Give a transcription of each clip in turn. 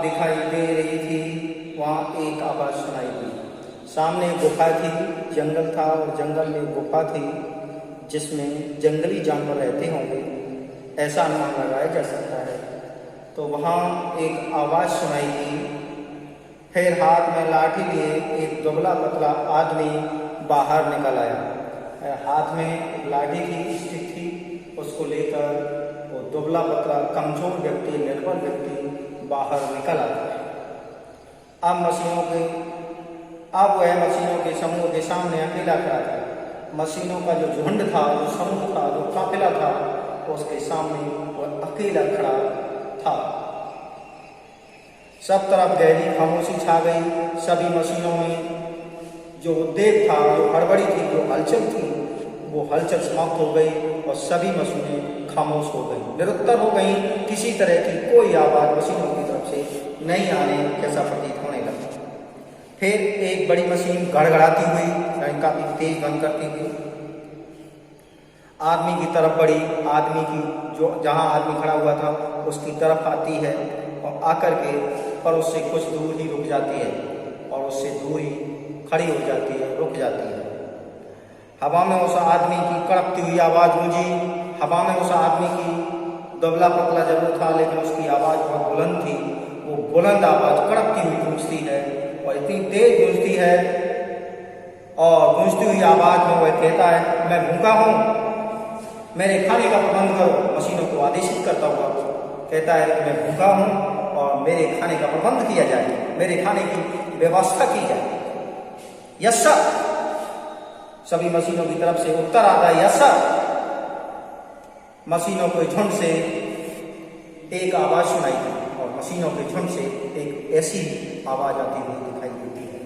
दिखाई दे रही थी, वहाँ एक आवाज़ सुनाई दी। सामने गुफा थी, जंगल था और जंगल में गुफा थी जिसमें जंगली जानवर रहते होंगे, ऐसा अनुमान लगाया जा सकता है। तो वहाँ एक आवाज़ सुनाई दी। फिर हाथ में लाठी लिए एक दुबला पतला आदमी बाहर निकल आया। हाथ में लाठी थी, स्टिक थी, उसको लेकर वो दुबला पतला कमजोर व्यक्ति, निर्बल व्यक्ति बाहर निकल आता है। अब वह मशीनों के समूह के सामने अकेला खड़ा था। मशीनों का जो झुंड था, जो समूह था, जो काफिला था, उसके सामने वह अकेला खड़ा था। सब तरफ गहरी खामोशी छा गई। सभी मशीनों में जो उद्वेग था, जो हड़बड़ी थी, जो हलचल थी, वो हलचल समाप्त हो गई और सभी मशीनें खामोश हो गई, निरुत्तर हो गई। किसी तरह की कोई आवाज़ मशीनों की तरफ से नहीं आने जैसा प्रतीत होने लगा। फिर एक बड़ी मशीन गड़गड़ाती हुई, काफी तेज ध्वनि करती हुई आदमी की तरफ बढ़ी। आदमी की जो जहाँ आदमी खड़ा हुआ था उसकी तरफ आती है और आकर के पर उससे कुछ दूर ही रुक जाती है और उससे दूर ही खड़ी हो जाती है, रुक जाती है। हवा में उस आदमी की कड़कती हुई आवाज़ गूंजी। हवा में उस आदमी की दुबला पतला जरूर था, लेकिन उसकी आवाज़ बहुत बुलंद थी। वो बुलंद आवाज़ कड़कती हुई गूंजती है और इतनी तेज गूंजती है, और गूंजती हुई आवाज़ में वह कहता है, मैं भूखा हूँ, मेरे खाने का प्रबंध करो। मशीनों को आदेशित करता हुआ कहता है कि मैं भूखा हूँ और मेरे खाने का प्रबंध किया जाए, मेरे खाने की व्यवस्था की जाए। Yes sir. सभी मशीनों की तरफ से उत्तर आता है, यस सर। मशीनों के झुंड से एक आवाज़ सुनाई दी और मशीनों के झुंड से एक ऐसी आवाज़ आती हुई दिखाई देती है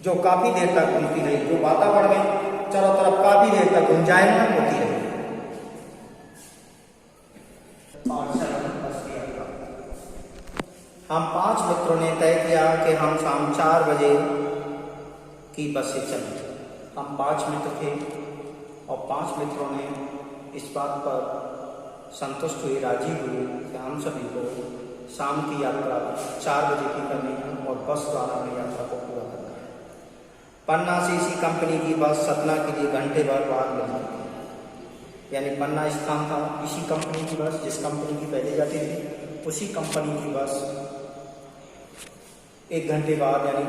जो काफ़ी देर तक गूंजती रही, जो वातावरण में चारों तरफ काफ़ी देर तक गुंजायमान होती रही। हम 5 मित्रों ने तय किया कि हम शाम 4 बजे की बस से चलें। हम 5 मित्र थे और 5 मित्रों ने इस बात पर संतुष्ट हुए, राजी हुए कि हम सभी को शाम की यात्रा 4 बजे की करनी है और बस द्वारा हमें यात्रा को पूरा करना है। पन्ना से इसी कंपनी की बस सतना के लिए घंटे भर बाद मिल जाती है। यानी पन्ना स्थान था, इसी कंपनी की बस, जिस कंपनी की पहले जाती थी उसी कंपनी की बस 1 घंटे बाद यानी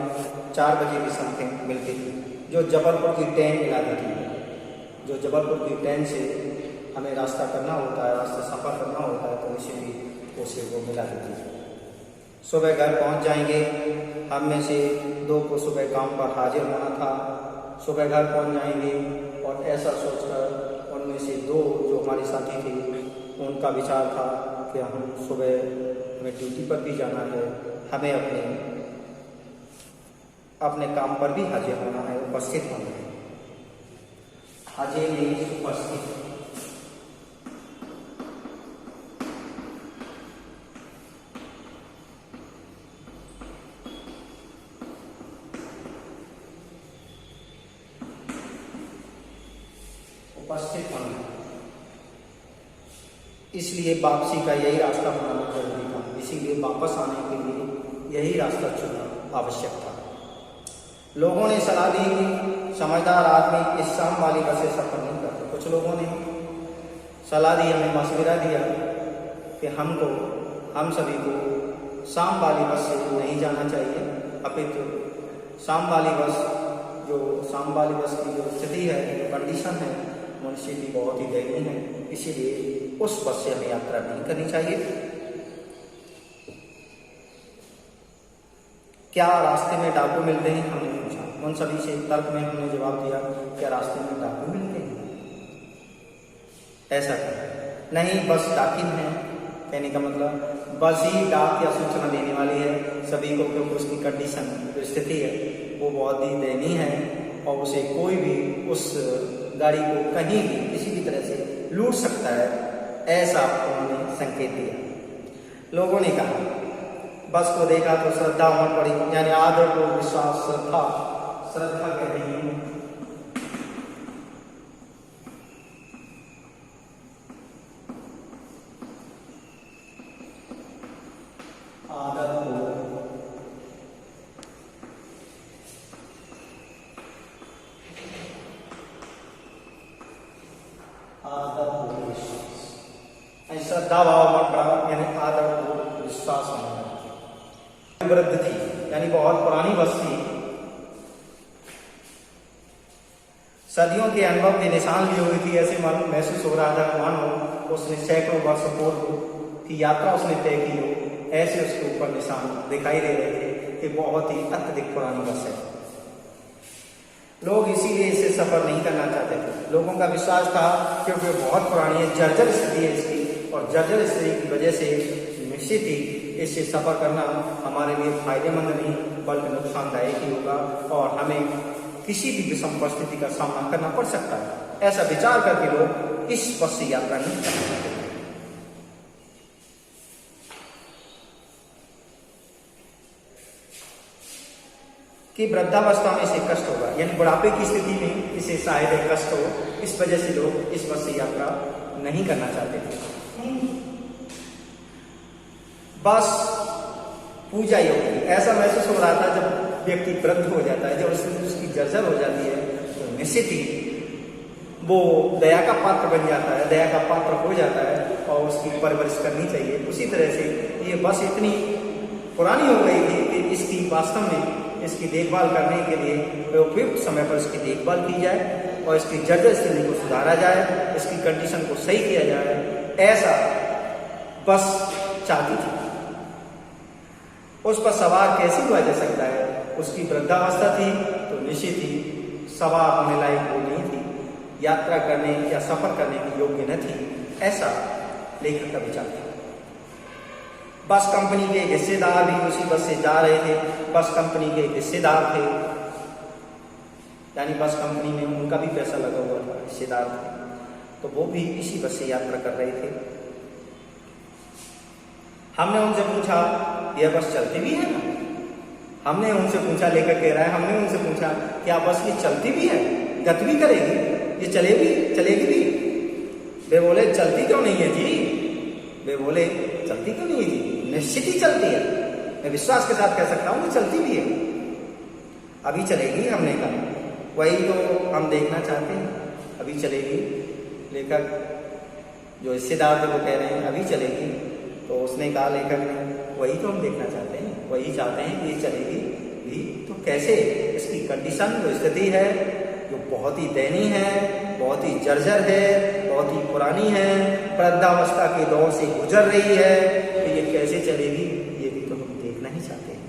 4 बजे की समथिंग मिलती थी, जो जबलपुर की ट्रेन मिलाती थी। जो जबलपुर की ट्रेन से हमें रास्ता करना होता है, रास्ता सफ़र करना होता है, तो इसीलिए उसे वो मिला देती थी। सुबह घर पहुंच जाएंगे। हम में से 2 को सुबह काम पर हाजिर होना था। सुबह घर पहुंच जाएंगे और ऐसा सोचकर उनमें से 2 जो हमारे साथी थे, उनका विचार था कि हम सुबह हमें ड्यूटी पर भी जाना है, हमें अपने काम पर भी हाजिर होना है, उपस्थित होना है। हाजिर नहीं, उपस्थित। उपस्थित होना। इसलिए वापसी का यही रास्ता बनाना जरूरी था, इसीलिए वापस आने के लिए यही रास्ता चुनना आवश्यक था। लोगों ने सलाह दी कि समझदार आदमी इस शाम वाली बस से सफर नहीं करते। कुछ लोगों ने सलाह दी, हमें मशवरा दिया कि हम सभी को शाम वाली बस से नहीं जाना चाहिए, अपितु शाम वाली बस की जो स्थिति है, जो कंडीशन है, मनुष्य की बहुत ही दयनीय है, इसीलिए उस बस से हमें यात्रा नहीं करनी चाहिए। क्या रास्ते में डाकू मिलते हैं, हमने पूछा। उन सभी से तर्क में हमने जवाब दिया, क्या रास्ते में डाकू मिलते हैं? ऐसा नहीं, बस डाकिन है। कहने का मतलब बस ही डाक या सूचना देने वाली है सभी को, क्योंकि उसकी कंडीशन, जो स्थिति है, वो बहुत ही दयनीय है और उसे कोई भी उस गाड़ी को कहीं भी किसी भी तरह से लूट सकता है, ऐसा उन्होंने संकेत दिया। लोगों ने कहा, बस को देखा तो श्रद्धा उमड़ पड़ी, यानी आदर को विश्वास, श्रद्धा कह रही हूँ। आदर सद्भाव और बड़ा यानी आदर और विश्वास होना। वृद्ध थी यानी बहुत पुरानी बस थी, सदियों के अनुभव के निशान लिए हुई थी। ऐसे मालूम महसूस हो रहा था मानो उसने सैकड़ों वर्ष पूर्व की यात्रा उसने तय की हो, ऐसे उसके ऊपर निशान दिखाई दे रहे थे कि बहुत ही अत्यधिक पुरानी बस है। लोग इसीलिए इसे सफर नहीं करना चाहते थे। लोगों का विश्वास था क्योंकि बहुत पुरानी है, जर्जर स्थिति है इसकी, और जर्जर स्थिति की वजह से निश्चित ही इससे सफर करना हमारे लिए फायदेमंद नहीं बल्कि नुकसानदायक ही होगा और हमें किसी भी विषम परिस्थिति का सामना करना पड़ सकता है। ऐसा विचार करके लोग इस बस से यात्रा नहीं करना चाहते। कि वृद्धावस्था में इसे कष्ट होगा, यानी बुढ़ापे की स्थिति में इसे शायद कष्ट हो, इस वजह से लोग इस बस से यात्रा नहीं करना चाहते थे। बस पूजा योग्य, ऐसा महसूस हो रहा था जब व्यक्ति वृद्ध हो जाता है, जब उसकी जर्जर हो जाती है तो निश्चित ही वो दया का पात्र बन जाता है, दया का पात्र हो जाता है और उसकी परवरिश करनी चाहिए। उसी तरह से ये बस इतनी पुरानी हो गई थी कि इसकी वास्तव में इसकी देखभाल करने के लिए उपयुक्त समय पर इसकी देखभाल की जाए और इसकी जर्जर स्थिति को सुधारा जाए, इसकी कंडीशन को सही किया जाए, ऐसा बस चाहती थी। उस पर सवार कैसे हुआ जा सकता है? उसकी वृद्धावस्था थी तो निश्चित ही सवार होने लायक वो नहीं थी, यात्रा करने या सफर करने की योग्य न थी, ऐसा लेखक का विचार था। बस कंपनी के हिस्सेदार भी उसी बस से जा रहे थे। बस कंपनी के हिस्सेदार थे, यानी बस कंपनी में उनका भी पैसा लगा हुआ था, हिस्सेदार थे, तो वो भी इसी बस से यात्रा कर रहे थे। हमने उनसे पूछा यह बस चलती भी है ना? हमने उनसे पूछा, लेकर कह रहा है, हमने उनसे पूछा क्या बस ये चलती भी है, गति भी करेगी, ये चलेगी भी? वे बोले चलती क्यों नहीं है जी? वे बोले चलती क्यों नहीं है जी? निश्चित ही चलती है, मैं विश्वास के साथ कह सकता हूँ कि चलती भी है। अभी चलेगी, हमने कहा, वही तो हम देखना चाहते हैं, अभी चलेगी। लेखक जो हिस्सेदार थे वो कह रहे हैं अभी चलेगी, तो उसने कहा लेखक ने वही तो हम देखना चाहते हैं, वही चाहते हैं कि ये चलेगी भी तो कैसे? इसकी कंडीशन जो स्थिति है जो बहुत ही दयनीय है, बहुत ही जर्जर है, बहुत ही पुरानी है, वृद्धावस्था के दौर से गुजर रही है, तो ये कैसे चलेगी ये भी तो हम देखना ही चाहते हैं।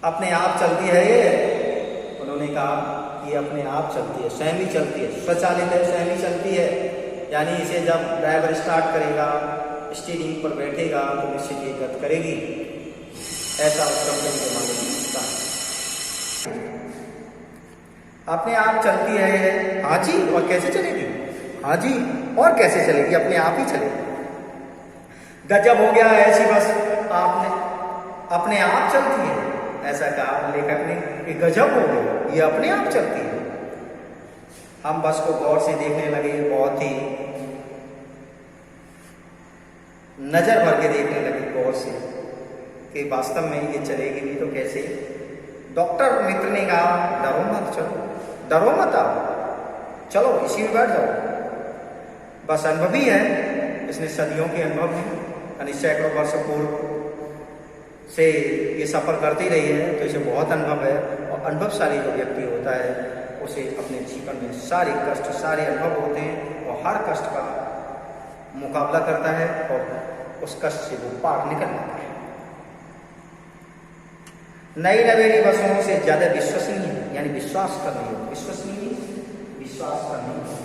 अपने आप चलती है ये? उन्होंने कहा कि अपने आप चलती है, स्वयं ही चलती है, स्वचालित है, स्वयं ही चलती है। यानी इसे जब ड्राइवर स्टार्ट करेगा, स्टीयरिंग पर बैठेगा तो निश्चित ये गति करेगी, ऐसा उस कंपनी के मालिक ने कहा। अपने आप चलती है? हाँ जी, और कैसे चलेगी? हाँ जी, और कैसे चलेगी? अपने आप ही चलेगी। गजब हो गया, ऐसी बस आपने अपने आप चलती है, ऐसा कहा लेखक ने कि गजब हो गया, ये अपने आप चलती है। हम बस को गौर से देखने लगे, बहुत ही नजर भर के देखने लगे गौर से कि वास्तव में ये चलेगी भी तो कैसे। डॉक्टर मित्र ने कहा डरो मत, चलो डरो मत, आओ चलो इसी में बैठ जाओ। बस अनुभवी है, इसने सदियों के अनुभव हैं, यानी सैकड़ों वर्ष पूर्व से ये सफर करती रही है, तो इसे बहुत अनुभव है। और अनुभवशाली जो व्यक्ति होता है उसे अपने जीवन में सारे कष्ट, सारे अनुभव होते हैं और हर कष्ट का मुकाबला करता है और उस कष्ट से वो पार निकल जाता है। नई नवेली बसों से ज्यादा विश्वसनीय है, यानी विश्वास करनी है, विश्वसनीय विश्वास करनी है।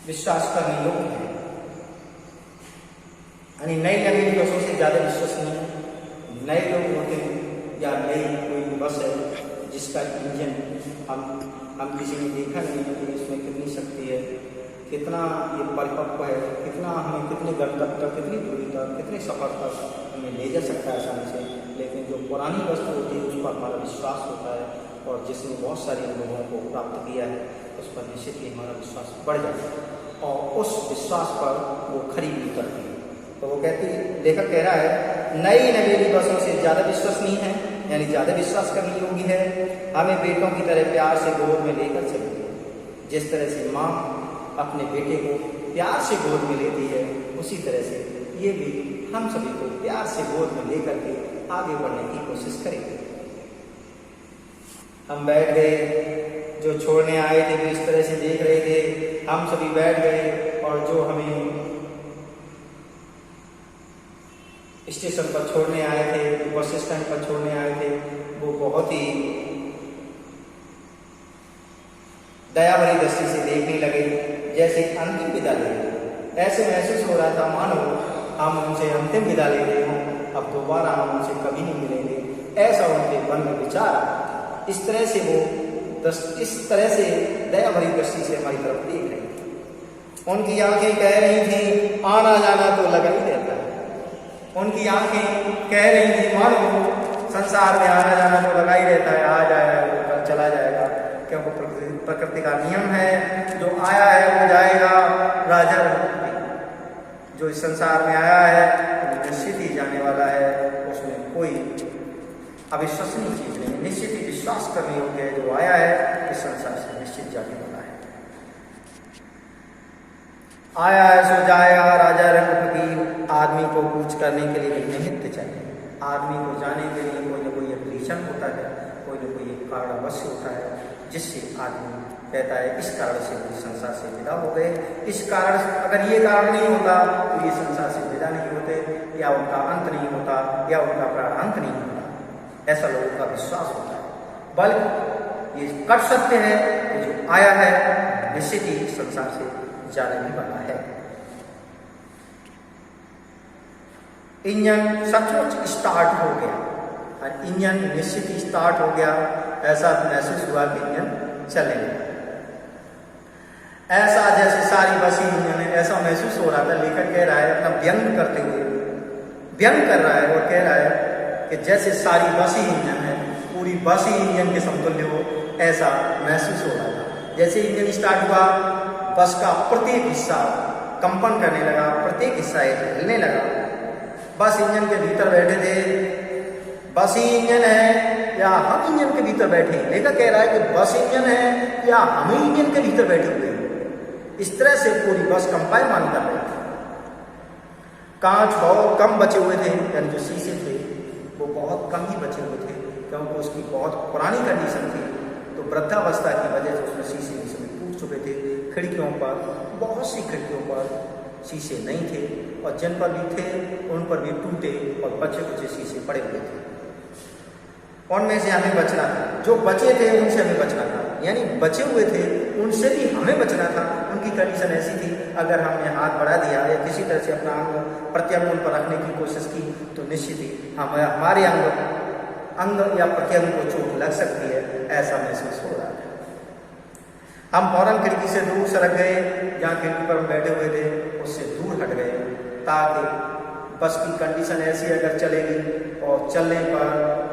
विश्वास करने योग्य है, यानी नई नवीन बसों से ज्यादा विश्वसनीय नए लोग होते हैं या नई कोई बस है जिसका इंजन हम किसी ने देखा नहीं है कि इसमें कितनी शक्ति है, कितना ये परिपक्व है, कितना हमें कितने गंतव्य तक, कितनी दूरी तक, कितने सफर तक हमें ले जा सकता है आसानी से। लेकिन जो पुरानी वस्तु होती है उस पर हमारा विश्वास होता है और जिसने बहुत सारे अनुभवों को प्राप्त किया है उस पर निश्चित ही हमारा विश्वास बढ़ जाता है और उस विश्वास पर वो खरी भी उतरती है। तो वो कहती, लेखक कह रहा है नई नवेली बसों से ज़्यादा विश्वसनीय है, यानी ज़्यादा विश्वास करने योग्य है। हमें बेटों की तरह प्यार से गोद में लेकर चलती है। जिस तरह से माँ अपने बेटे को प्यार से गोद में लेती है, उसी तरह से ये भी हम सभी को प्यार से गोद में लेकर के आगे बढ़ने की कोशिश करेंगे। हम बैठ गए, जो छोड़ने आए थे वो इस तरह से देख रहे थे, हम सभी बैठ गए और जो हमें स्टेशन पर छोड़ने आए थे, बस स्टैंड पर छोड़ने आए थे, वो बहुत ही दया भरी दृष्टि से देखने लगे, जैसे अंतिम विदा ले रहे। ऐसे महसूस हो रहा था मानो हम उनसे अंतिम विदा ले रहे हों, अब दोबारा हम उनसे कभी नहीं मिलेंगे, ऐसा उनके मन में विचार। इस तरह से दया भरी दृष्टि से हमारी तरफ देख रहे थे। उनकी आंखें कह रही थी आना जाना तो लगा ही रहता है। उनकी आंखें कह रही थी मानो संसार में आना जाना तो लगा ही रहता है, आ जाएगा कल चला जाएगा, क्योंकि प्रकृति का नियम है, जो आया है वो जाएगा। राजा जो इस संसार में आया है निश्चित ही जाने वाला है, उसमें कोई अविश्वसनीय चीज नहीं, निश्चित ही विश्वास करने योग्य है। जो आया है इस संसार से निश्चित जाने वाला है। आया है सो जाएगा, राजा रघुपति। आदमी को कूच करने के लिए निमित्त चाहिए। आदमी को जाने के लिए कोई ना कोई एक रीजन होता है, कोई ना कोई एक कारण अवश्य होता है, जिससे आदमी कहता है इस कारण से इस संसार से विदा हो गए। इस कारण, अगर ये कारण नहीं होता तो ये संसार से विदा नहीं होते, या उनका अंत नहीं होता, या उनका प्रारंभ नहीं होता, ऐसा लोगों का विश्वास होता है। बल्कि ये कट सत्य है कि जो आया है निश्चित ही संसार से जाने भी वाला है। इंजन सचमुच स्टार्ट हो गया और इंजन निश्चित ही स्टार्ट हो गया। ऐसा महसूस हुआ कि इंजन चलेगा, ऐसा जैसे सारी बसी इंजन है, ऐसा महसूस हो रहा था। लेखक कह रहा है अपना व्यंग करते हुए, व्यंग कर रहा है और कह रहा है कि जैसे सारी बसी इंजन है, पूरी बसी इंजन के समतुल्य हो, ऐसा महसूस हो रहा था। जैसे इंजन स्टार्ट हुआ, बस का प्रत्येक हिस्सा कंपन करने लगा, प्रत्येक हिस्सा हिलने लगा। बस इंजन के भीतर बैठे थे, बस ही इंजन है या हम इंजन के भीतर बैठे हैं। लेखक कह रहा है कि बस इंजन है या हम ही इंजन के भीतर बैठे हुए हैं। इस तरह से पूरी बस कंपायमान कर रही थी। कांच बहुत कम बचे हुए थे, यानी जो शीशे थे वो बहुत कम ही बचे हुए थे, क्योंकि उसकी बहुत पुरानी कंडीशन थी। तो वृद्धावस्था की वजह से उसमें शीशे टूट चुके थे। खिड़कियों पर, बहुत सी खिड़कियों पर शीशे नहीं थे, और जिन पर भी थे उन पर भी टूटे और बचे कुचे शीशे पड़े हुए थे। उनमें से हमें बचना था, जो बचे थे उनसे हमें बचना था, यानी बचे हुए थे उनसे भी हमें बचना था। उनकी कंडीशन ऐसी थी, अगर हमने हाथ बढ़ा दिया या किसी तरह से अपना अंग प्रत्यंग उन पर रखने की कोशिश की तो निश्चित ही हमारे अंग या प्रत्यंग को चोट लग सकती है, ऐसा महसूस हो रहा है। हम फौरन खिड़की से दूर सरक गए, जहाँ खिड़की पर हम बैठे हुए थे उससे दूर हट गए, ताकि बस की कंडीशन ऐसी अगर चलेगी और चलने पर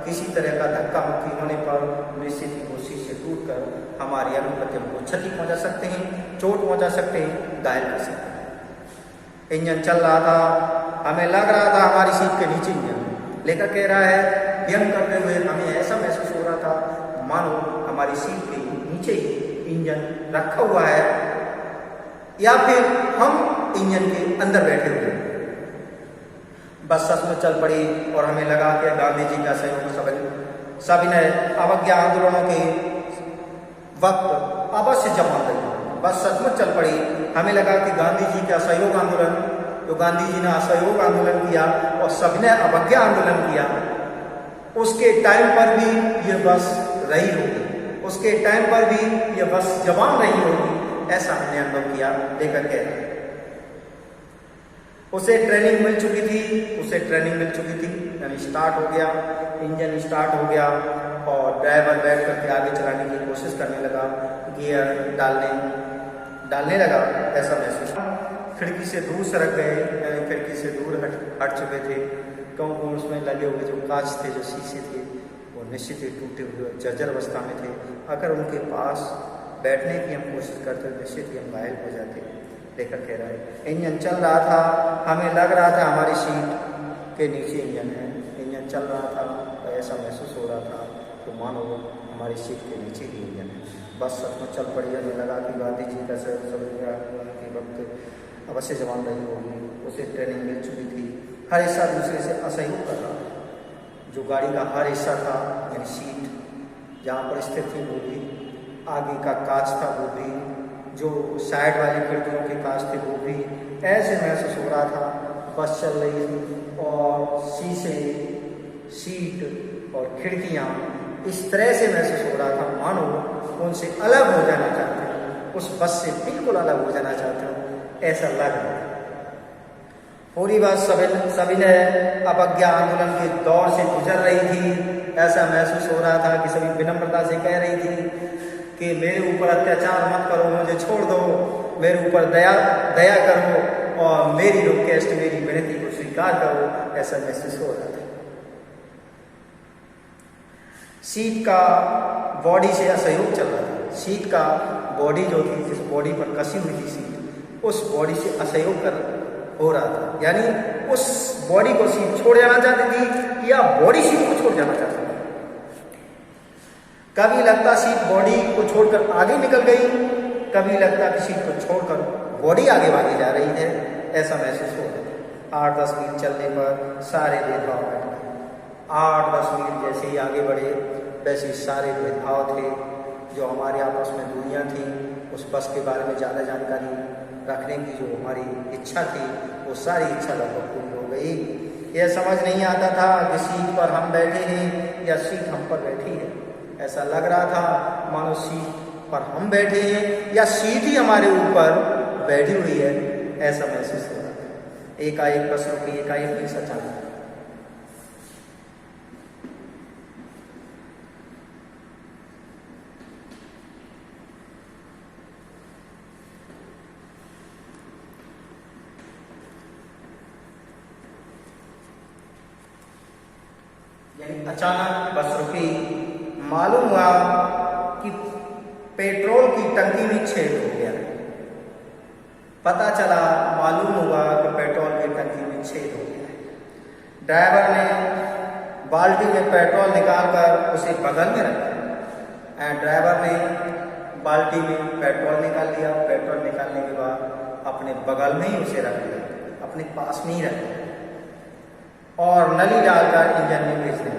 किसी तरह का धक्का मुक्की होने पर निश्चित ही वो शीशे टूटकर हमारे अंग प्रत्यंग को क्षति पहुंचा सकते हैं, चोट पहुंचा सकते हैं, घायल कर सकते हैं। इंजन चल रहा था, हमें लग रहा था हमारी सीट के नीचे इंजन। लेखक कह रहा है व्यंग करते हुए हमें ऐसा महसूस हो रहा था मानो हमारी सीट के नीचे ही इंजन रखा हुआ है, या फिर हम इंजन के अंदर बैठे हुए हैं। बस सच में चल पड़ी और हमें लगा कि गांधी जी का सहयोग सविनय अवज्ञा आंदोलनों के वक्त अवश्य जमा गई। बस सचमुच चल पड़ी। हमें लगा कि गांधी जी का असहयोग आंदोलन, जो गांधी जी ने असहयोग आंदोलन किया और सविनय अवज्ञा आंदोलन किया, उसके टाइम पर भी ये बस रही होगी, उसके टाइम पर भी ये बस जवान रही होगी, ऐसा हमने अनुभव किया। लेकर के उसे ट्रेनिंग मिल चुकी थी, यानी स्टार्ट हो गया, इंजन स्टार्ट हो गया और ड्राइवर बैठ करके आगे चलाने की कोशिश करने लगा, गियर डालने लगा, ऐसा महसूस। खिड़की से दूर सरक गए, यानी खिड़की से दूर हट चुके थे। खिड़कियों को उसमें लगे हुए जो कांच थे, जो शीशे थे, वो निश्चित ही टूटे हुए जर्जर अवस्था में थे। अगर उनके पास बैठने की हम कोशिश करते तो निश्चित ही हम घायल हो जाते। लेखक कह रहा है इंजन चल रहा था, हमें लग रहा था हमारी सीट के नीचे इंजन है। इंजन चल रहा था तो ऐसा महसूस हो रहा था तो मानो हमारी सीट के नीचे ही इंजन है। बस सचमुच चल पड़ी। हमें लगा कि गांधी जी का के वक्त अवश्य जवान रही होगी, उसे ट्रेनिंग मिल चुकी थी। हर हिस्सा दूसरे से असहयोग कर रहा था। जो गाड़ी का हर हिस्सा था, यानी सीट जहाँ पर स्थिर थी वो भी, आगे का कांच था वो भी, जो साइड वाली खिड़कियों के कांच थे वो भी, ऐसे महसूस हो रहा था बस चल रही थी और शीशे, सीट और खिड़कियाँ इस तरह से महसूस हो रहा था मानो उनसे अलग हो जाना चाहते हैं, उस बस से बिल्कुल अलग हो जाना चाहते हो, ऐसा लग रहा था। पूरी बात सविनय अवज्ञा आंदोलन के दौर से गुजर रही थी। ऐसा महसूस हो रहा था कि सभी विनम्रता से कह रही थी कि मेरे ऊपर अत्याचार मत करो, मुझे छोड़ दो, मेरे ऊपर दया करो और मेरी रिक्वेस्ट, मेरी विनती को स्वीकार करो। ऐसा महसूस हो रहा था। सीट का बॉडी से असहयोग चल रहा था। सीट का बॉडी जो थी, जिस बॉडी पर कसी हुई थी सीट, उस बॉडी से असहयोग हो रहा था। यानी उस बॉडी को सीट छोड़ जाना चाहती थी या बॉडी सीट को छोड़ जाना चाहती थी। कभी लगता सीट बॉडी को छोड़कर आगे निकल गई, कभी लगता कि सीट को छोड़कर बॉडी आगे भागी जा रही है। ऐसा महसूस हो रहा है। 8-10 मील चलने पर सारे भेदभाव हट गए। 8-10 मील जैसे ही आगे बढ़े वैसे सारे भेदभाव थे, जो हमारे आपस में दूरियां थी, उस बस के बारे में ज़्यादा जानकारी रखने की जो हमारी इच्छा थी, वो सारी इच्छा लगभग पूरी हो गई। यह समझ नहीं आता था कि सीट पर हम बैठे हैं या सीट हम पर बैठी है। ऐसा लग रहा था मानो सीट पर हम बैठे हैं या सीट ही हमारे ऊपर बैठी हुई है, ऐसा महसूस हो रहा था। एकाएक बस रुकी, एकाएक भी अचानक। अचानक बस रुकी। मालूम हुआ कि पेट्रोल की टंकी में छेद हो गया। पता चला, मालूम हुआ कि पेट्रोल की टंकी में छेद हो गया। ड्राइवर ने बाल्टी में पेट्रोल निकालकर उसे बगल में रखा। ड्राइवर ने बाल्टी में पेट्रोल निकाल लिया। पेट्रोल निकालने के बाद अपने बगल में ही उसे रख लिया, अपने पास में ही रख लिया और नली डालकर इंजन में भेज दिया।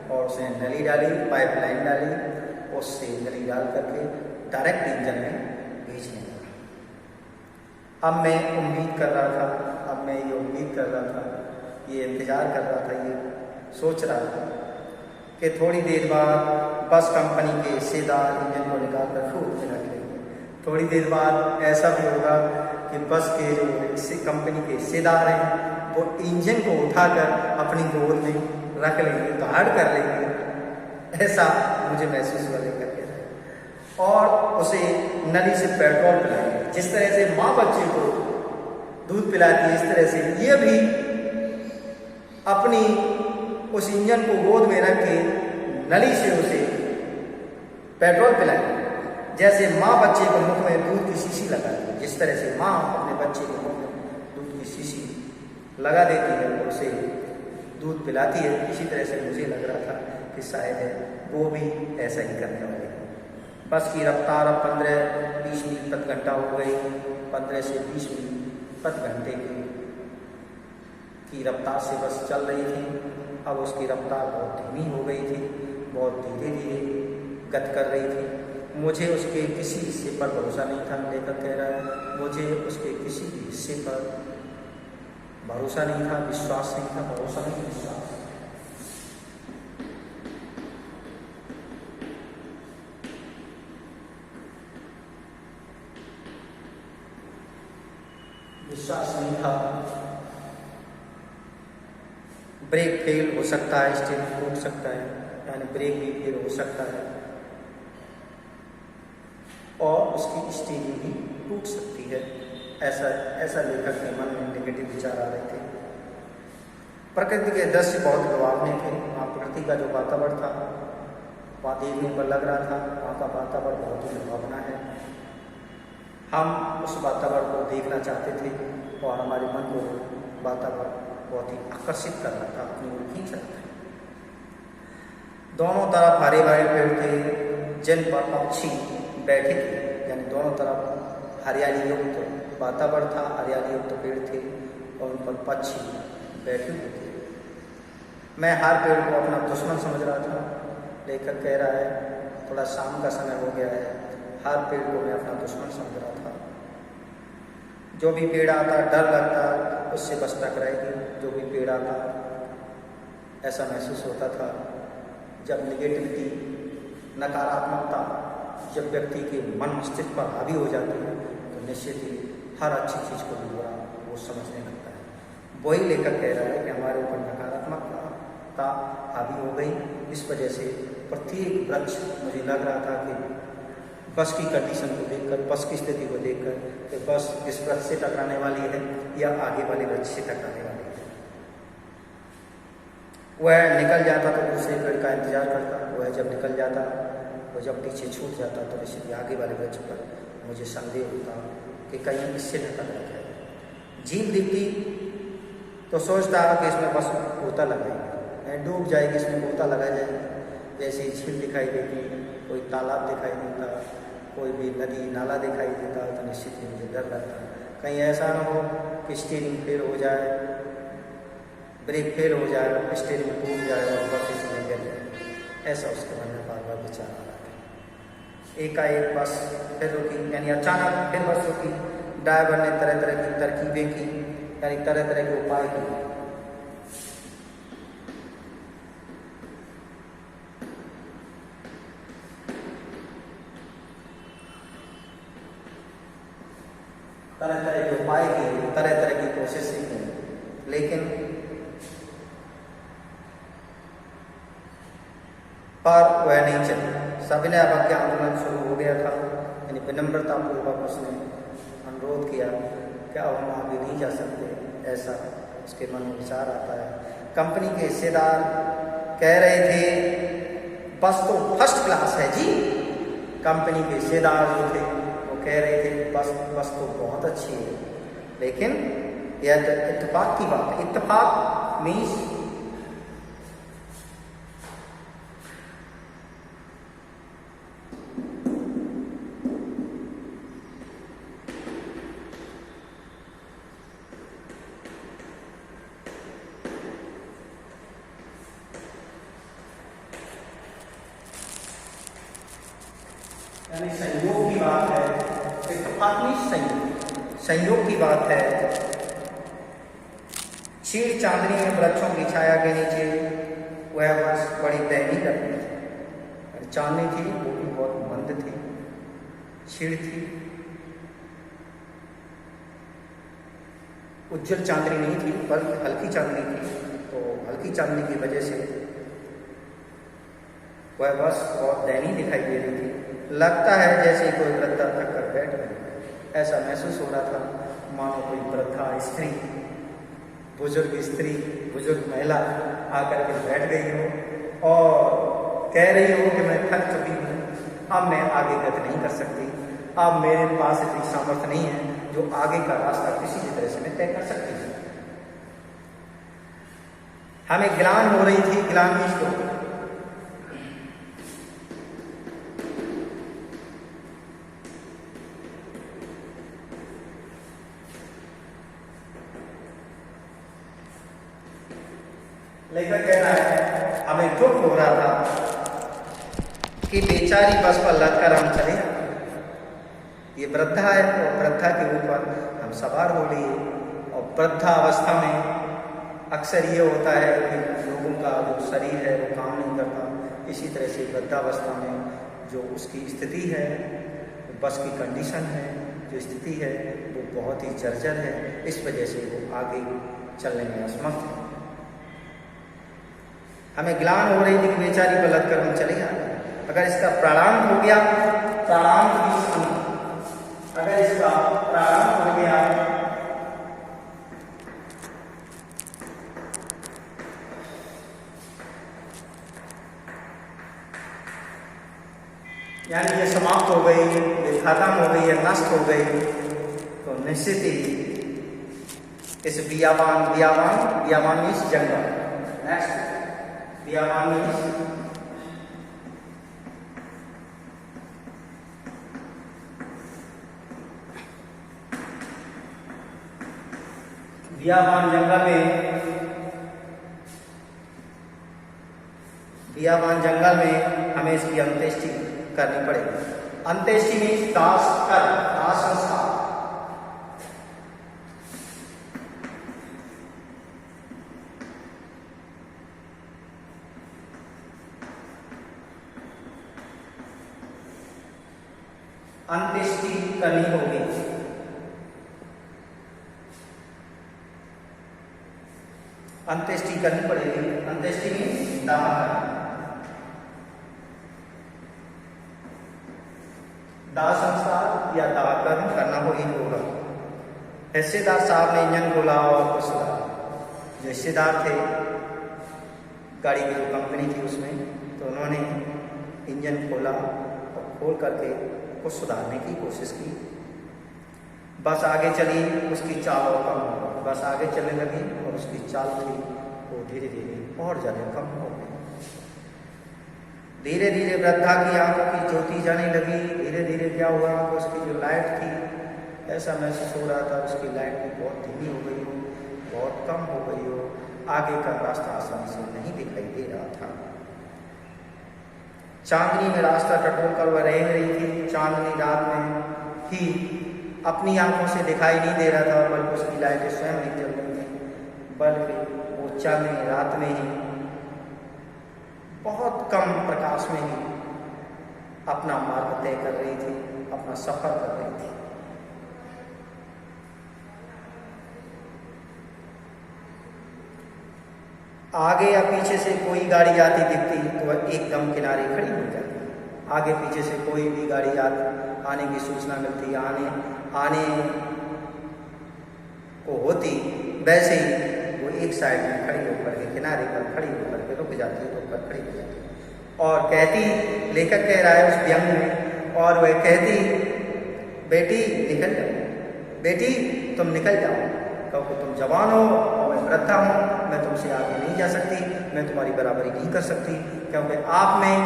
और उसने नली डाली, पाइपलाइन डाली, उससे नली डाल करके डायरेक्ट इंजन में भेजने लगा। अब मैं उम्मीद कर रहा था, अब मैं ये उम्मीद कर रहा था, ये इंतज़ार कर रहा था, ये सोच रहा था कि थोड़ी देर बाद बस कंपनी के हिस्सेदार इंजन को निकाल कर खूब में रख लेंगे। थोड़ी देर बाद ऐसा भी होगा कि बस के जो कंपनी के हिस्सेदार हैं वो इंजन को उठाकर अपनी गोद में रख लेंगे, गाड़ कर लेंगे। ऐसा मुझे महसूस हुआ लेकर के। और उसे नली से पेट्रोल पिलाएंगे। जिस तरह से माँ बच्चे को दूध पिलाती है, इस तरह से ये भी अपनी उस इंजन को गोद में रख के नली से उसे पेट्रोल पिलाएंगे। जैसे माँ बच्चे को मुख में दूध की शीशी लगाती है, जिस तरह से माँ अपने बच्चे को मुख में दूध की शीशी लगा देती है, उसे दूध पिलाती है, इसी तरह से मुझे लग रहा था कि शायद वो भी ऐसा ही करने वाले हैं। बस की रफ्तार अब 15-20 मील प्रति घंटा हो गई। 15 से 20 मील प्रति घंटे की रफ्तार से बस चल रही थी। अब उसकी रफ्तार बहुत धीमी हो गई थी, बहुत धीरे धीरे गति कर रही थी। मुझे उसके किसी हिस्से पर भरोसा नहीं था। लेखक कह रहा है मुझे उसके किसी भी हिस्से पर भरोसा नहीं था, विश्वास नहीं था, भरोसा नहीं, विश्वास। विश्वास नहीं था। ब्रेक फेल हो सकता है, स्टीयरिंग टूट सकता है, यानी ब्रेक भी फेल हो सकता है और उसकी स्टीयरिंग भी टूट सकती है। ऐसा लेखक के मन में नेगेटिव विचार आ रहे थे। प्रकृति के दृश्य बहुत लुभावने थे। वहाँ प्रकृति का जो वातावरण था वहाँ देखने पर लग रहा था वहाँ का वातावरण बहुत ही लुभावना है। हम उस वातावरण को देखना चाहते थे और हमारे मन को वातावरण बहुत ही आकर्षित कर रहा था, अपनी ओर खींच रहा था। दोनों तरफ हरे भरे पेड़ थे जिन पर पक्षी बैठे थे, यानी दोनों तरफ हरियाली युक्त वातावरण था, हरियाली युक्त पेड़ थे और उन पर पक्षी बैठे हुए थे। मैं हर पेड़ को अपना दुश्मन समझ रहा था। लेखक कह रहा है थोड़ा शाम का समय हो गया है, हर पेड़ को मैं अपना दुश्मन समझ रहा था। जो भी पेड़ आता डर लगता उससे बस टकराएगी, जो भी पेड़ आता ऐसा महसूस होता था। जब निगेटिविटी नकारात्मकता जब व्यक्ति के मन मस्तिष्क पर हावी हो जाती है तो निश्चित ही हर अच्छी चीज़ को भी बुरा वो समझने लगता है। वही लेखक कह रहा है कि हमारे ऊपर नकारात्मकता हावी हो गई। इस वजह से प्रत्येक वृक्ष मुझे लग रहा था कि बस की कंडीशन को देखकर, बस की स्थिति को देखकर कि बस इस वृक्ष से टकराने वाली है या आगे वाले वृक्ष से टकराने वाली है। वह निकल जाता तो दूसरे पेड़ का इंतजार करता, वह जब निकल जाता वो जब पीछे छूट जाता तो निश्चित आगे वाले वृक्ष पर मुझे संदेह होता कि कहीं इससे टक्कर लग जाए। झील दिखती तो सोचता कि इसमें बस गोता लगाएगी, डूब जाएगी, इसमें गोता लगा जाएगी। जैसे ही झील दिखाई देती, कोई तालाब दिखाई देता, कोई भी नदी नाला दिखाई देता तो निश्चित ही मुझे डर लगता कहीं ऐसा ना हो कि स्टीयरिंग फेल हो जाए, ब्रेक फेल हो जाए, स्टीयरिंग टूट जाए और बस इसमें गिर जाए। ऐसा उसके मन में बार बार विचार आ रहा था। एकाएक बस फिर रुकी, यानी अचानक फिर बस रुकी। ड्राइवर ने तरह तरह की तरकीबें की, यानी तरह तरह के उपाय किए। तरह तरह के उपाय किए, तरह तरह की कोशिशें की, लेकिन पर वह नहीं चली। सविनय अवज्ञा आंदोलन शुरू हो गया था, यानी विनम्रतापूर्वक उसने अनुरोध किया कि अब हम आगे नहीं जा सकते, ऐसा उसके मन में विचार आता है। कंपनी के हिस्सेदार कह रहे थे बस तो फर्स्ट क्लास है जी। कंपनी के हिस्सेदार जो थे वो कह रहे थे बस तो बहुत अच्छी है, लेकिन यह इत्तेफाक की बात है। इत्तेफाक मीन्स यानी संयोग की बात है। इत्तेफाक नहीं, संयोग की बात है। क्षीण चांदनी में वृक्षों की छाया के नीचे वह बस बड़ी दयनीय लगती थी। चांदनी थी वो भी बहुत मंद थी, क्षीण थी, उज्जवल चांदनी नहीं थी बल्कि हल्की चांदनी थी। तो हल्की चांदनी की वजह से वह बस बहुत दयनीय दिखाई दे रही थी। लगता है जैसे कोई वृद्धा थक कर बैठ गई, ऐसा महसूस हो रहा था मानो कोई वृद्धा स्त्री, बुजुर्ग महिला आकर के बैठ गई हो और कह रही हो कि मैं थक चुकी हूँ, अब मैं आगे गति नहीं कर सकती, अब मेरे पास इतनी सामर्थ्य नहीं है जो आगे का रास्ता किसी भी तरह से मैं तय कर सकती थी। हमें ग्लान हो रही थी, ग्लान मीन्स तो लेखक कह रहा है हमें दुख हो रहा था कि बेचारी बस पर लगकर हम चले, ये वृद्धा है और वृद्धा के ऊपर हम सवार हो लिए। और वृद्धा अवस्था में अक्सर ये होता है कि लोगों का जो शरीर है वो काम नहीं करता। इसी तरह से वृद्धावस्था में जो उसकी स्थिति है, बस की कंडीशन है, जो स्थिति है वो बहुत ही जर्जर है। इस वजह से वो आगे चलने में असमर्थ है। हमें ग्लान हो रही थी कि बेचारी को लगकर हम चले आए। अगर इसका प्राणांत हो गया, अगर इसका प्राणांत हो गया ये समाप्त हो गई, ये खत्म हो गई, ये नष्ट हो गई, तो निश्चित ही इस बियाबान मीन्स जंगल। नेक्स्ट, बियाबान मीन्स बियाबान जंगल में हमें इसकी अंत्येष्टि करनी पड़ेगी। अंत्येष्टि मीन्स दाह संस्कार। अंत्येष्टि करनी होगी। अंत्येष्टि करनी पड़ेगी। अंत्येष्टि मीन्स दाह करना। दाह संस्कार या दाह कर्म करना हो ही होगा। हिस्सेदार साहब ने इंजन खोला और कुछ जो हिस्सेदार थे गाड़ी की जो कंपनी थी उसमें, तो उन्होंने इंजन खोला और खोल करके कुछ सुधारने की कोशिश की। बस आगे चली, उसकी चाल और कम हो गई। बस आगे चलने लगी और उसकी चाल थी वो धीरे धीरे और ज़्यादा कम हो गई। धीरे धीरे वृद्धा की आंखों की ज्योति जाने लगी। धीरे धीरे क्या हुआ कि उसकी जो लाइट थी, ऐसा महसूस हो रहा था उसकी लाइट भी बहुत धीमी हो गई हो, बहुत कम हो गई हो, आगे का रास्ता आसानी से नहीं दिखाई दे रहा था। चांदनी में रास्ता टटोल कर वह रह रही थी। चांदनी रात में ही अपनी आंखों से दिखाई नहीं दे रहा था, बल्कि उसकी लाइटें स्वयं नहीं जल रही थी, बल्कि वो चांदनी रात में ही बहुत कम प्रकाश में ही अपना मार्ग तय कर रही थी, अपना सफर कर रही थी। आगे या पीछे से कोई गाड़ी आती दिखती तो वह एकदम किनारे खड़ी हो जाती। आगे पीछे से कोई भी गाड़ी आने की सूचना मिलती, आने को होती, वैसे ही वो एक साइड में खड़ी होकर के, किनारे पर खड़ी होकर के रुक जाती, रुक कर खड़ी हो जाती और कहती, लेखक कह रहा है उस व्यंग में, और वह कहती, बेटी निकल जाओ, बेटी तुम निकल जाओ, क्योंकि तुम जवान हो और मैं वृद्धा हूँ, मैं तुमसे आगे नहीं जा सकती, मैं तुम्हारी बराबरी नहीं कर सकती, क्योंकि आप में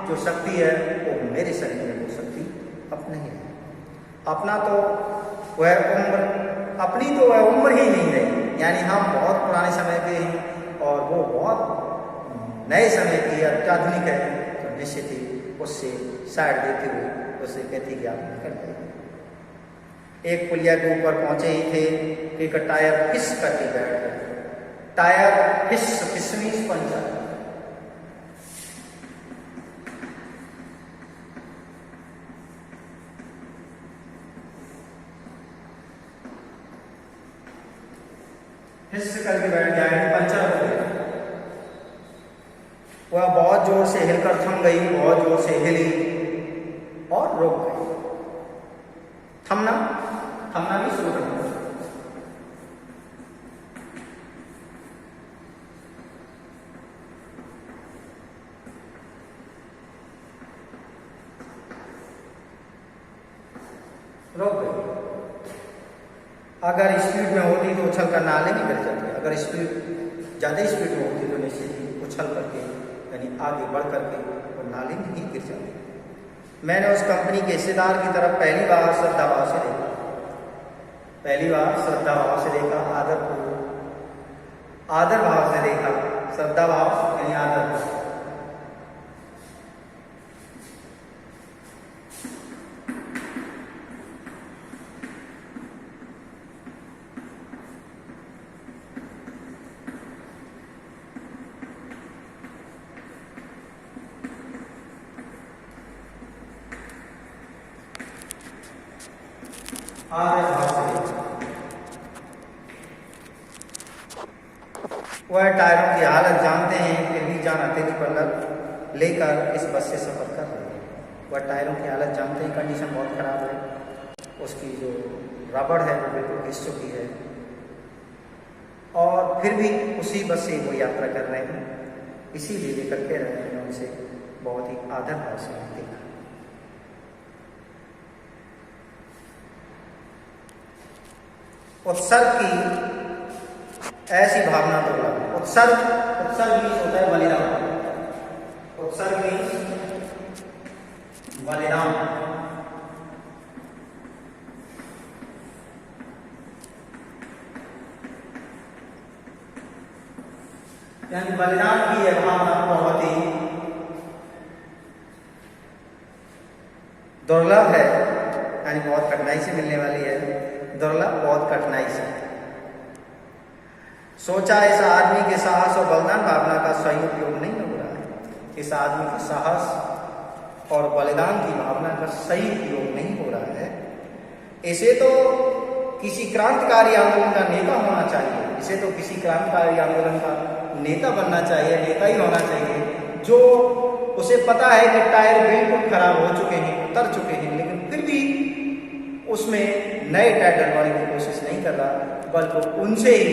जो शक्ति है वो मेरे शरीर में वो शक्ति अब नहीं है। अपना तो वह उम्र, अपनी तो वह उम्र ही नहीं रही, यानी हम बहुत पुराने समय के हैं और वो बहुत नए समय की अत्याधुनिक है, तो निश्चित ही उससे साइड देते हुए उससे कहती कि आप निकल जाइए। एक पुलिया के ऊपर पहुंचे ही थे कि एक टायर फिस करके बैठ गया। Tyre फिसनीस puncture. फिस करके बैठ गया, पंचर हो गया। वह बहुत जोर से हिलकर थम गई, बहुत जोर से हिली और रुक गई। थमना भी शुरू करना। रुक गई। अगर स्पीड में होती तो उछल कर नाले में गिर जाती, अगर स्पीड ज़्यादा स्पीड में होती तो निश्चित ही उछल करके यानी आगे बढ़ करके वो नाले में ही गिर जाती। मैंने उस कंपनी के हिस्सेदार की तरफ पहली बार श्रद्धा भाव से देखा, आदर भाव से देखा। श्रद्धा भाव यानी आदर भाव। आदर भाव से देखा। वह टायरों की हालत जानते हैं, फिर भी जान हथेली पर लेकर इस बस से सफर कर रहे हैं। वह टायरों की हालत जानते हैं, कंडीशन बहुत खराब है, उसकी जो रबड़ है वो बिल्कुल घिस चुकी है, और फिर भी उसी बस से वो यात्रा कर रहे हैं। इसीलिए लेकर के रहे हैं उनसे बहुत ही आदर भाव से देखा। उत्सर्ग की ऐसी भावना दुर्लभ। उत्सर्ग मीन्स होता है बलिदान। उत्सर्ग मीन्स बलिदान। यानी बलिदान की यह भावना बहुत ही दुर्लभ है, यानी बहुत कठिनाई से मिलने वाली है। दुर्लभ, बहुत कठिनाई से। सोचा इस आदमी के साहस और बलिदान भावना का सही उपयोग नहीं हो रहा है। इस आदमी के साहस और बलिदान की भावना का सही उपयोग नहीं हो रहा है। इसे तो किसी क्रांतिकारी आंदोलन का नेता होना चाहिए। इसे तो किसी क्रांतिकारी आंदोलन का नेता बनना चाहिए, नेता ही होना चाहिए, जो उसे पता है कि टायर बिल्कुल खराब हो चुके हैं, उतर चुके हैं, लेकिन फिर भी उसमें नए टायर डलवाने की कोशिश नहीं कर रहा, बल्कि उनसे ही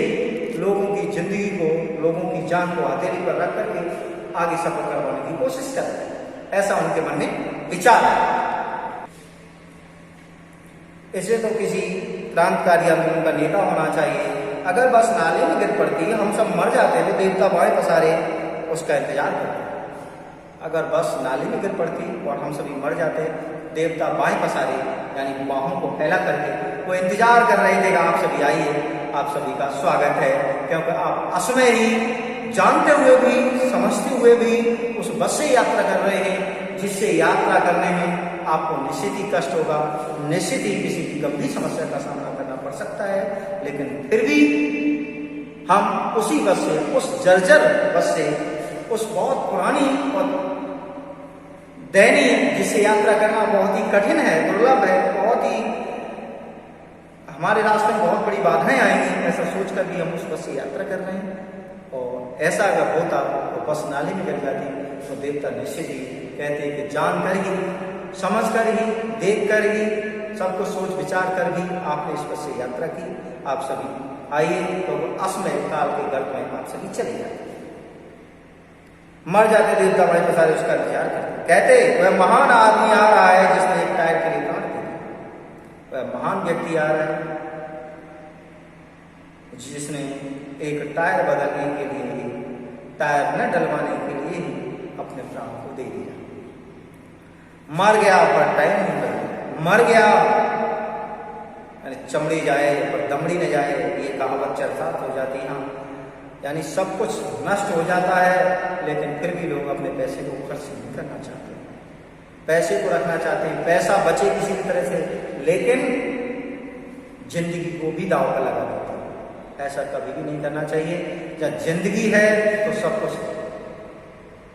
लोगों की जिंदगी को, लोगों की जान को हथेली पर रख करके आगे सफर करवाने की कोशिश कर रहे हैं। ऐसा उनके मन में विचार है। इसे तो किसी क्रांतिकारी आंदोलन का नेता होना चाहिए। अगर बस नाले में गिर पड़ती, हम सब मर जाते तो देवता बाएं पसारे उसका इंतजार करते। अगर बस नाले में गिर पड़ती और हम सभी मर जाते, देवता बाएं पसारे यानी बाहों को फैला करके वो इंतजार कर रहे थे कि आप सभी आइए, आप सभी का स्वागत है, क्योंकि आप असमय ही जानते हुए भी, समझते हुए भी उस बस से यात्रा कर रहे हैं, जिससे यात्रा करने में आपको निश्चित ही कष्ट होगा, निश्चित ही किसी भी गंभीर समस्या का सामना करना पड़ सकता है। लेकिन फिर भी हम उसी बस से, उस जर्जर बस से, उस बहुत पुरानी और दयनीय, जिससे यात्रा करना बहुत ही कठिन है, दुर्लभ है, बहुत ही हमारे रास्ते में बहुत बड़ी बाधाएं आएंगी, ऐसा सोचकर भी हम उस बस से यात्रा कर रहे हैं। और ऐसा अगर होता तो बस नाले में गिर जाती तो देवता निश्चित ही कहते कि जानकर ही, समझकर ही, देखकर ही, सब कुछ सोच विचार कर भी आपने इस बस से यात्रा की, आप सभी आइए, तो असमय काल के गर्भ में आप सभी चले जाते, मर जाते। देवता बड़े प्रसार उसका इंतजार करते, कहते वह महान आदमी आ रहा है जिसने एक टायर के लिए प्राण दिया। वह महान व्यक्ति आ रहा है जिसने एक टायर बदलने के लिए ही, टायर न डलवाने के लिए ही अपने प्राण को दे दिया। मर गया पर टायर नहीं बदला, मर गया यानी चमड़ी जाए पर दमड़ी न जाए, ये कहावत चर्चात हो जाती है। यानी सब कुछ नष्ट हो जाता है, लेकिन फिर भी लोग अपने पैसे को खर्च नहीं करना चाहते, पैसे को रखना चाहते हैं, पैसा बचे किसी भी तरह से, लेकिन जिंदगी को भी दांव पर लगा देते हैं। ऐसा कभी भी नहीं करना चाहिए। जब जिंदगी है तो सब कुछ,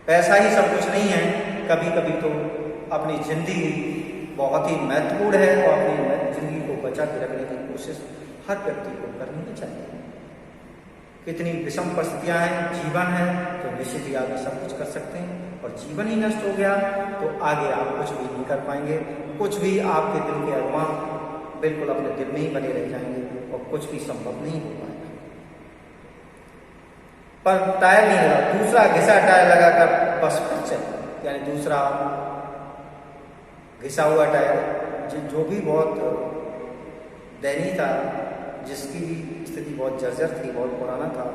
पैसा ही सब कुछ नहीं है। कभी कभी तो अपनी जिंदगी बहुत ही महत्वपूर्ण है और अपनी जिंदगी को बचा के रखने की कोशिश हर व्यक्ति को करनी चाहिए। कितनी विषम परिस्थितियां हैं, जीवन है, तो निश्चित ही आप सब कुछ कर सकते हैं। और जीवन ही नष्ट हो गया तो आगे आप कुछ भी नहीं कर पाएंगे, कुछ भी आपके दिल के अरमान बिल्कुल अपने दिल में ही बने रह जाएंगे और कुछ भी संभव नहीं हो पाएगा। पर टायर नहीं लगा, दूसरा घिसा टायर लगाकर बस फिर चल, यानी दूसरा घिसा हुआ टायर जो भी बहुत दयनीय था, जिसकी भी स्थिति बहुत जर्जर थी, बहुत पुराना था,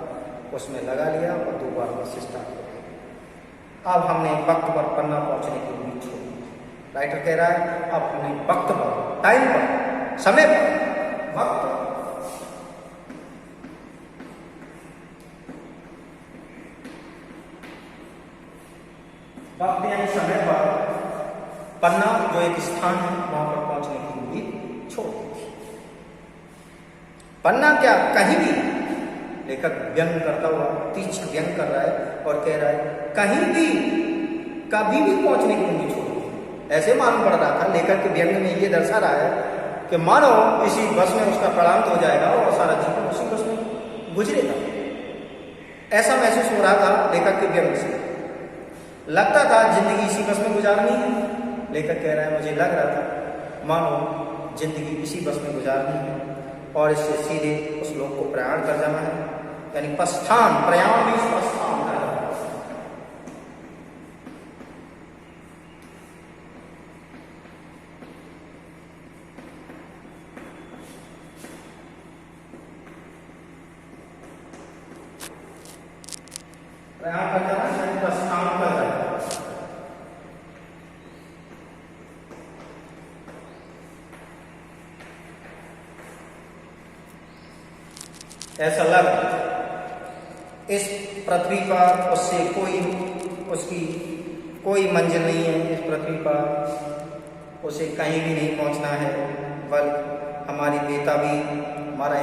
उसमें लगा लिया और दोबारा बस स्टार्ट हो गया। अब हमने वक्त पर पन्ना पहुंचने की उम्मीद छोड़ी। राइटर कह रहा है अब हमने वक्त पर, टाइम पर, समय पर, वक्त पर, वक्त यानी समय पर, पन्ना जो एक स्थान है वहां पर पहुंचने की उम्मीद छोड़ दी। पन्ना क्या, कहीं भी, लेखक व्यंग करता हुआ तीक्ष्ण व्यंग कर रहा है और कह रहा है कहीं भी, कभी भी पहुंचने की उम्मीद छोड़ दी। ऐसे मालूम पड़ रहा था, लेखक के व्यंग में ये दर्शा रहा है कि मानो इसी बस में उसका प्रणांत हो जाएगा और सारा जीवन उसी बस में गुजरेगा। ऐसा महसूस हो रहा था लेखक के व्यंग से। लगता था जिंदगी इसी बस में गुजारनी है। लेखक कह रहा है मुझे लग रहा था मानो जिंदगी इसी बस में गुजारनी है और इससे सीधे उस लोक को प्रयाण कर जाना है, यानी प्रस्थान, प्रयाण भी प्रस्थान कर जाना है। यहाँ पर जाना है, बस काम कर रहा है। ऐसा लग इस पृथ्वी पर उससे उसकी कोई मंजिल नहीं है। इस पृथ्वी पर उसे कहीं भी नहीं पहुंचना है, बल्कि हमारी बेताबी, हमारा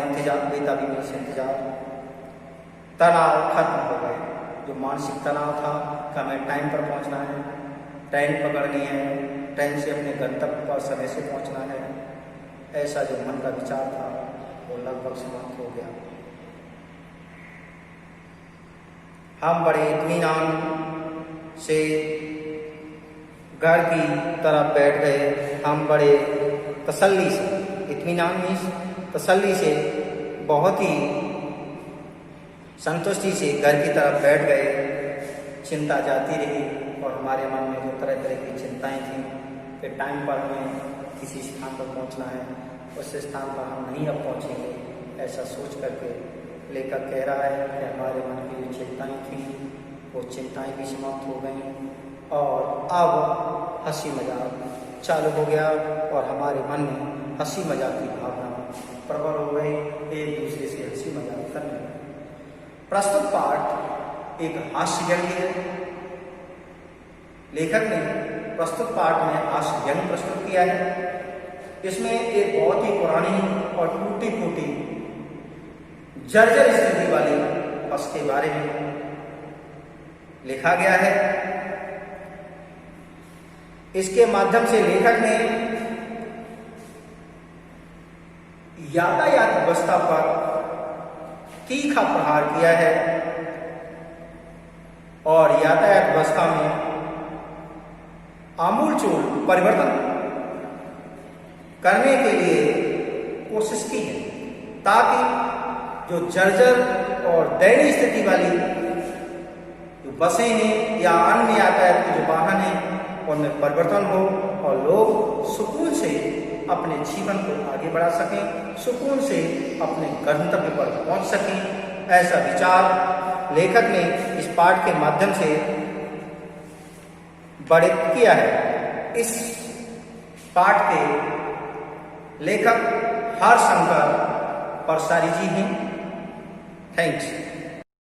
बेताबी में से इंतजार, तनाव खत्म हो गए। जो मानसिक तनाव था कि हमें टाइम पर पहुंचना है, ट्रेन पकड़नी है, ट्रेन से अपने गंतव्य पर समय से पहुंचना है, ऐसा जो मन का विचार था वो लगभग समाप्त हो गया। हम बड़े इत्मीनान से घर की तरफ बैठ गए। हम बड़े तसल्ली से, इत्मीनान मीन्स तसल्ली से, बहुत ही संतुष्टि से घर की तरफ बैठ गए। चिंता जाती रही और हमारे मन में जो तरह तरह की चिंताएं थीं कि टाइम पर हमें किसी स्थान पर पहुंचना है, उस स्थान पर हम नहीं अब पहुंचेंगे, ऐसा सोच करके लेखक कह रहा है कि हमारे मन की जो चिंताएं थीं वो चिंताएं भी समाप्त हो गईं और अब हंसी मजाक चालू हो गया और हमारे मन में हंसी मजाक की भावना प्रबल हो गई। एक दूसरे से हंसी मजाक करने लगे। प्रस्तुत पाठ एक हास्य व्यंग्य है। लेखक ने प्रस्तुत पाठ में हास्य व्यंग्य प्रस्तुत किया है। इसमें एक बहुत ही पुरानी और टूटी फूटी जर्जर स्थिति वाली बस के बारे में लिखा गया है। इसके माध्यम से लेखक ने यातायात व्यवस्था पर तीखा प्रहार किया है और यातायात व्यवस्था में आमूलचूल परिवर्तन करने के लिए कोशिश की है, ताकि जो जर्जर और दयनीय स्थिति वाली जो बसें हैं या अन्य यातायात के जो वाहन हैं उनमें परिवर्तन हो और लोग सुकून से अपने जीवन को आगे बढ़ा सकें, सुकून से अपने गंतव्य पर पहुंच सकें। ऐसा विचार लेखक ने इस पाठ के माध्यम से वर्णित किया है। इस पाठ के लेखक हरशंकर परसारी जी हैं। थैंक्स।